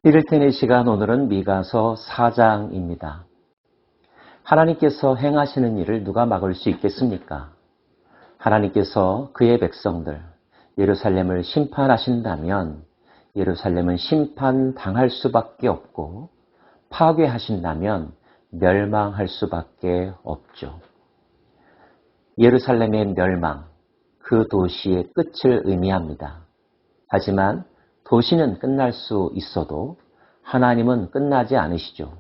이를테니 시간 오늘은 미가서 4장입니다. 하나님께서 행하시는 일을 누가 막을 수 있겠습니까? 하나님께서 그의 백성들 예루살렘을 심판하신다면 예루살렘은 심판당할 수밖에 없고 파괴하신다면 멸망할 수밖에 없죠. 예루살렘의 멸망, 그 도시의 끝을 의미합니다. 하지만 도시는 끝날 수 있어도 하나님은 끝나지 않으시죠.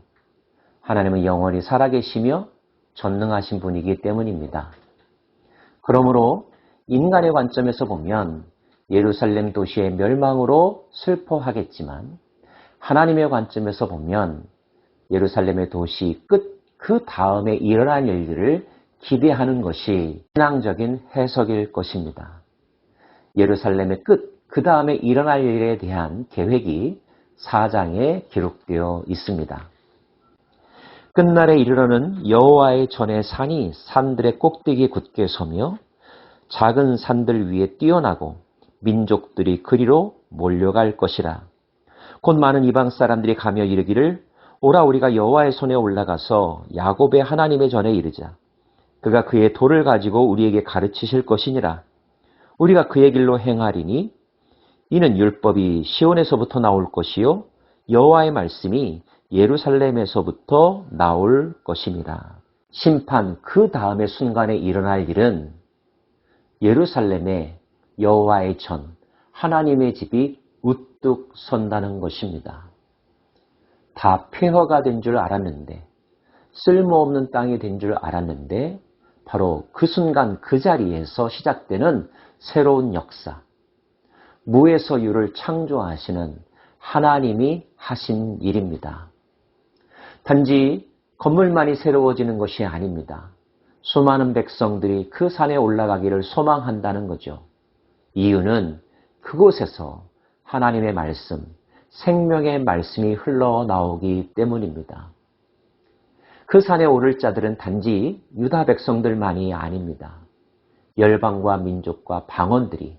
하나님은 영원히 살아계시며 전능하신 분이기 때문입니다. 그러므로 인간의 관점에서 보면 예루살렘 도시의 멸망으로 슬퍼하겠지만 하나님의 관점에서 보면 예루살렘의 도시 끝, 그 다음에 일어날 일들을 기대하는 것이 신앙적인 해석일 것입니다. 예루살렘의 끝, 그 다음에 일어날 일에 대한 계획이 4장에 기록되어 있습니다. 끝날에 이르러는 여호와의 전의 산이 산들의 꼭대기에 굳게 서며 작은 산들 위에 뛰어나고 민족들이 그리로 몰려갈 것이라. 곧 많은 이방 사람들이 가며 이르기를 오라 우리가 여호와의 손에 올라가서 야곱의 하나님의 전에 이르자. 그가 그의 도를 가지고 우리에게 가르치실 것이니라. 우리가 그의 길로 행하리니 이는 율법이 시온에서부터 나올 것이요 여호와의 말씀이 예루살렘에서부터 나올 것입니다. 심판 그 다음의 순간에 일어날 일은 예루살렘에 여호와의 전, 하나님의 집이 우뚝 선다는 것입니다. 다 폐허가 된 줄 알았는데, 쓸모없는 땅이 된 줄 알았는데 바로 그 순간 그 자리에서 시작되는 새로운 역사, 무에서 유를 창조하시는 하나님이 하신 일입니다. 단지 건물만이 새로워지는 것이 아닙니다. 수많은 백성들이 그 산에 올라가기를 소망한다는 거죠. 이유는 그곳에서 하나님의 말씀, 생명의 말씀이 흘러나오기 때문입니다. 그 산에 오를 자들은 단지 유다 백성들만이 아닙니다. 열방과 민족과 방언들이,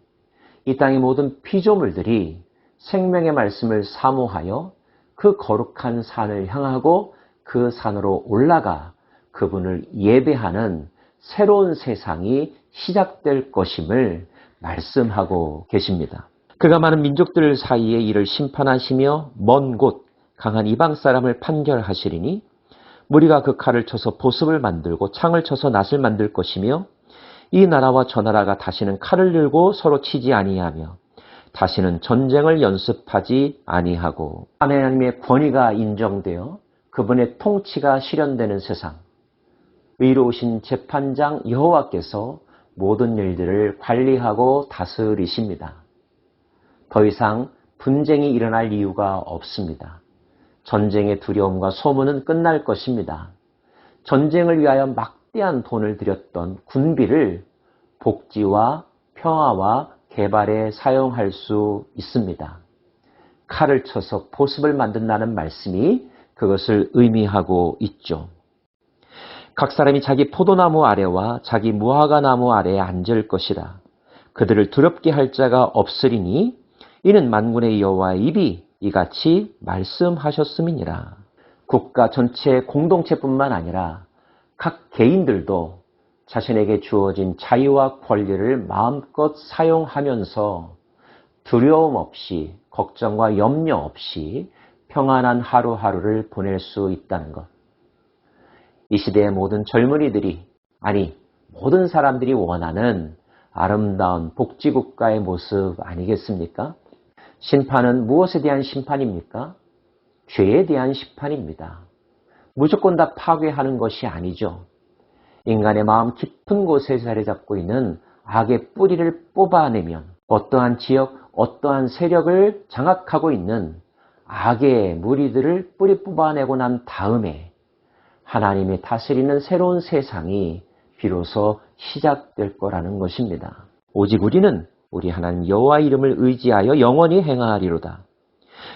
이 땅의 모든 피조물들이 생명의 말씀을 사모하여 그 거룩한 산을 향하고 그 산으로 올라가 그분을 예배하는 새로운 세상이 시작될 것임을 말씀하고 계십니다. 그가 많은 민족들 사이에 이를 심판하시며 먼 곳 강한 이방 사람을 판결하시리니 무리가 그 칼을 쳐서 보습을 만들고 창을 쳐서 낫을 만들 것이며 이 나라와 저 나라가 다시는 칼을 들고 서로 치지 아니하며 다시는 전쟁을 연습하지 아니하고 하나님의 권위가 인정되어 그분의 통치가 실현되는 세상, 의로우신 재판장 여호와께서 모든 일들을 관리하고 다스리십니다. 더 이상 분쟁이 일어날 이유가 없습니다. 전쟁의 두려움과 소문은 끝날 것입니다. 전쟁을 위하여 막대한 돈을 들였던 군비를 복지와 평화와 개발에 사용할 수 있습니다. 칼을 쳐서 보습을 만든다는 말씀이 그것을 의미하고 있죠. 각 사람이 자기 포도나무 아래와 자기 무화과 나무 아래에 앉을 것이라. 그들을 두렵게 할 자가 없으리니 이는 만군의 여호와의 입이 이같이 말씀하셨음이니라. 국가 전체의 공동체뿐만 아니라 각 개인들도 자신에게 주어진 자유와 권리를 마음껏 사용하면서 두려움 없이 걱정과 염려 없이 평안한 하루하루를 보낼 수 있다는 것. 이 시대의 모든 젊은이들이, 아니 모든 사람들이 원하는 아름다운 복지국가의 모습 아니겠습니까? 심판은 무엇에 대한 심판입니까? 죄에 대한 심판입니다. 무조건 다 파괴하는 것이 아니죠. 인간의 마음 깊은 곳에 자리 잡고 있는 악의 뿌리를 뽑아내면 어떠한 지역, 어떠한 세력을 장악하고 있는 악의 무리들을 뿌리 뽑아내고 난 다음에 하나님이 다스리는 새로운 세상이 비로소 시작될 거라는 것입니다. 오직 우리는 우리 하나님 여호와 이름을 의지하여 영원히 행하리로다.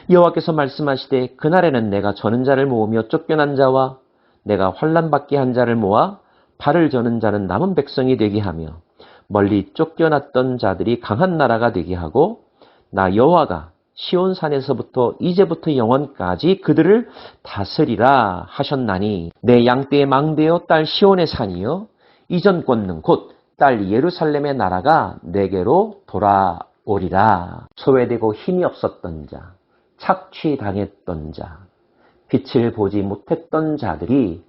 여호와께서 말씀하시되 그날에는 내가 저는 자를 모으며 쫓겨난 자와 내가 환난받게 한 자를 모아 발을 저는 자는 남은 백성이 되게 하며 멀리 쫓겨났던 자들이 강한 나라가 되게 하고 나 여호와가 시온산에서부터 이제부터 영원까지 그들을 다스리라 하셨나니 내 양떼의 망대여 딸 시온의 산이여 이전 권능 곧 딸 예루살렘의 나라가 내게로 돌아오리라. 소외되고 힘이 없었던 자, 착취당했던 자, 빛을 보지 못했던 자들이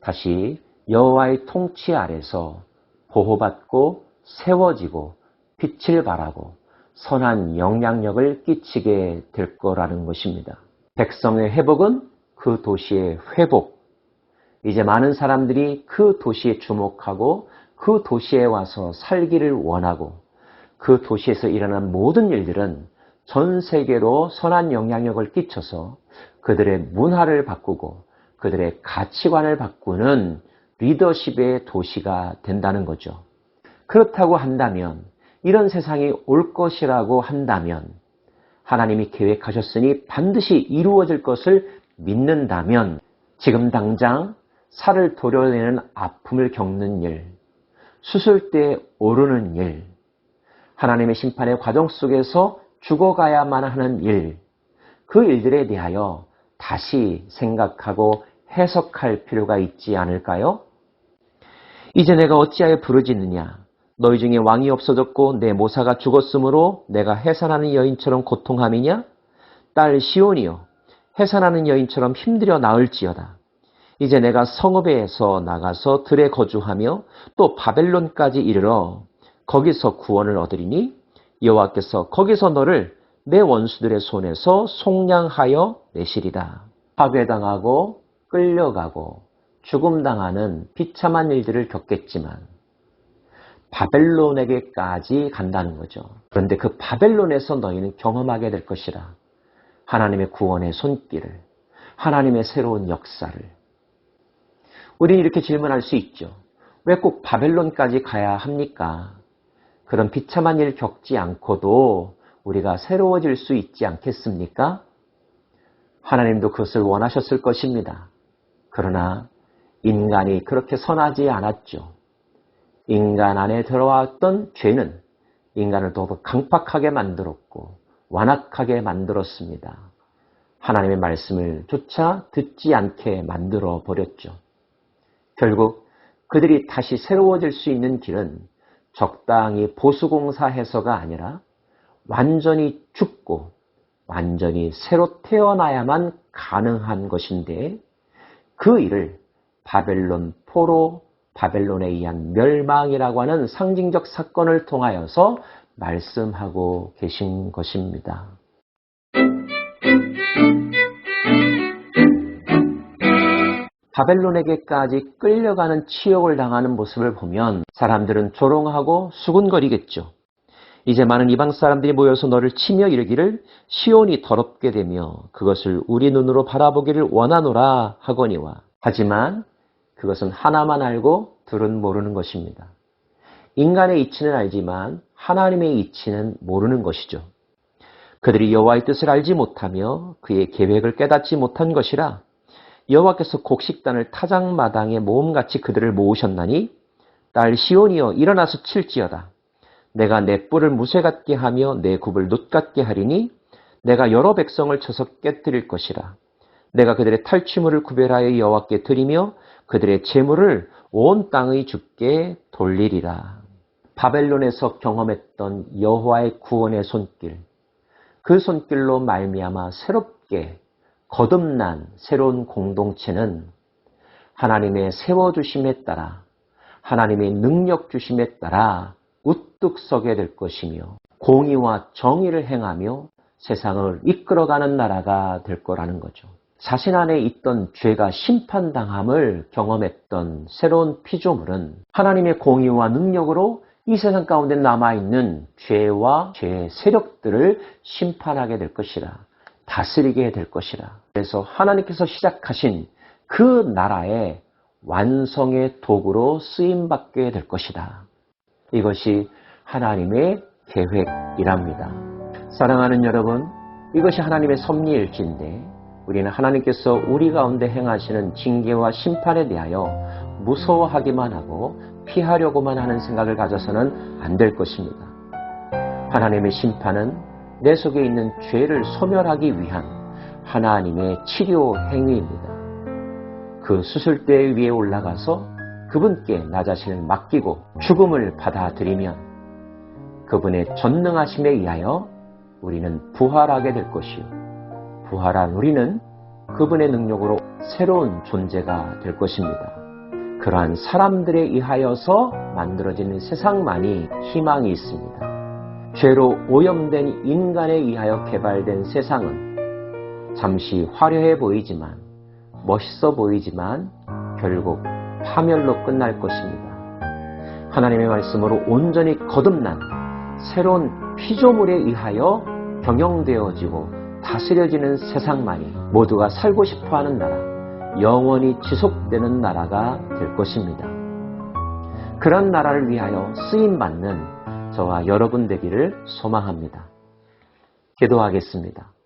다시 여호와의 통치 아래서 보호받고 세워지고 빛을 발하고 선한 영향력을 끼치게 될 거라는 것입니다. 백성의 회복은 그 도시의 회복. 이제 많은 사람들이 그 도시에 주목하고 그 도시에 와서 살기를 원하고 그 도시에서 일어난 모든 일들은 전 세계로 선한 영향력을 끼쳐서 그들의 문화를 바꾸고 그들의 가치관을 바꾸는 리더십의 도시가 된다는 거죠. 그렇다고 한다면 이런 세상이 올 것이라고 한다면 하나님이 계획하셨으니 반드시 이루어질 것을 믿는다면 지금 당장 살을 도려내는 아픔을 겪는 일, 수술대에 오르는 일, 하나님의 심판의 과정 속에서 죽어가야만 하는 일, 그 일들에 대하여 다시 생각하고 해석할 필요가 있지 않을까요? 이제 내가 어찌하여 부르짖느냐? 너희 중에 왕이 없어졌고 내 모사가 죽었으므로 내가 해산하는 여인처럼 고통함이냐? 딸 시온이여, 해산하는 여인처럼 힘들여 나을지어다. 이제 내가 성읍에서 나가서 들에 거주하며 또 바벨론까지 이르러 거기서 구원을 얻으리니 여호와께서 거기서 너를 내 원수들의 손에서 속량하여 내시리라. 파괴당하고 끌려가고 죽음당하는 비참한 일들을 겪겠지만 바벨론에게까지 간다는 거죠. 그런데 그 바벨론에서 너희는 경험하게 될 것이라. 하나님의 구원의 손길을, 하나님의 새로운 역사를. 우리는 이렇게 질문할 수 있죠. 왜 꼭 바벨론까지 가야 합니까? 그런 비참한 일 겪지 않고도 우리가 새로워질 수 있지 않겠습니까? 하나님도 그것을 원하셨을 것입니다. 그러나 인간이 그렇게 선하지 않았죠. 인간 안에 들어왔던 죄는 인간을 더욱 강팍하게 만들었고 완악하게 만들었습니다. 하나님의 말씀을 조차 듣지 않게 만들어 버렸죠. 결국 그들이 다시 새로워질 수 있는 길은 적당히 보수공사해서가 아니라 완전히 죽고 완전히 새로 태어나야만 가능한 것인데 그 일을 바벨론 포로, 바벨론에 의한 멸망이라고 하는 상징적 사건을 통하여서 말씀하고 계신 것입니다. 바벨론에게까지 끌려가는 치욕을 당하는 모습을 보면 사람들은 조롱하고 수군거리겠죠. 이제 많은 이방 사람들이 모여서 너를 치며 이르기를 시온이 더럽게 되며 그것을 우리 눈으로 바라보기를 원하노라 하거니와. 하지만 그것은 하나만 알고 둘은 모르는 것입니다. 인간의 이치는 알지만 하나님의 이치는 모르는 것이죠. 그들이 여호와의 뜻을 알지 못하며 그의 계획을 깨닫지 못한 것이라 여호와께서 곡식단을 타작마당에 모음같이 그들을 모으셨나니 딸 시온이여 일어나서 칠지어다. 내가 내 뿔을 무쇠 같게 하며 내 굽을 놋 같게 하리니 내가 여러 백성을 쳐서 깨뜨릴 것이라. 내가 그들의 탈취물을 구별하여 여호와께 드리며 그들의 재물을 온 땅의 주께 돌리리라. 바벨론에서 경험했던 여호와의 구원의 손길, 그 손길로 말미암아 새롭게 거듭난 새로운 공동체는 하나님의 세워주심에 따라 하나님의 능력 주심에 따라 우뚝 서게 될 것이며 공의와 정의를 행하며 세상을 이끌어가는 나라가 될 거라는 거죠. 자신 안에 있던 죄가 심판당함을 경험했던 새로운 피조물은 하나님의 공의와 능력으로 이 세상 가운데 남아있는 죄와 죄의 세력들을 심판하게 될 것이라, 다스리게 될 것이라. 그래서 하나님께서 시작하신 그 나라의 완성의 도구로 쓰임받게 될 것이다. 이것이 하나님의 계획이랍니다. 사랑하는 여러분, 이것이 하나님의 섭리일진데 우리는 하나님께서 우리 가운데 행하시는 징계와 심판에 대하여 무서워하기만 하고 피하려고만 하는 생각을 가져서는 안 될 것입니다. 하나님의 심판은 내 속에 있는 죄를 소멸하기 위한 하나님의 치료 행위입니다. 그 수술대 위에 올라가서 그분께 나 자신을 맡기고 죽음을 받아들이면 그분의 전능하심에 의하여 우리는 부활하게 될 것이요. 부활한 우리는 그분의 능력으로 새로운 존재가 될 것입니다. 그러한 사람들에 의하여서 만들어지는 세상만이 희망이 있습니다. 죄로 오염된 인간에 의하여 개발된 세상은 잠시 화려해 보이지만, 멋있어 보이지만 결국 파멸로 끝날 것입니다. 하나님의 말씀으로 온전히 거듭난 새로운 피조물에 의하여 경영되어지고 다스려지는 세상만이 모두가 살고 싶어하는 나라, 영원히 지속되는 나라가 될 것입니다. 그런 나라를 위하여 쓰임받는 저와 여러분 되기를 소망합니다. 기도하겠습니다.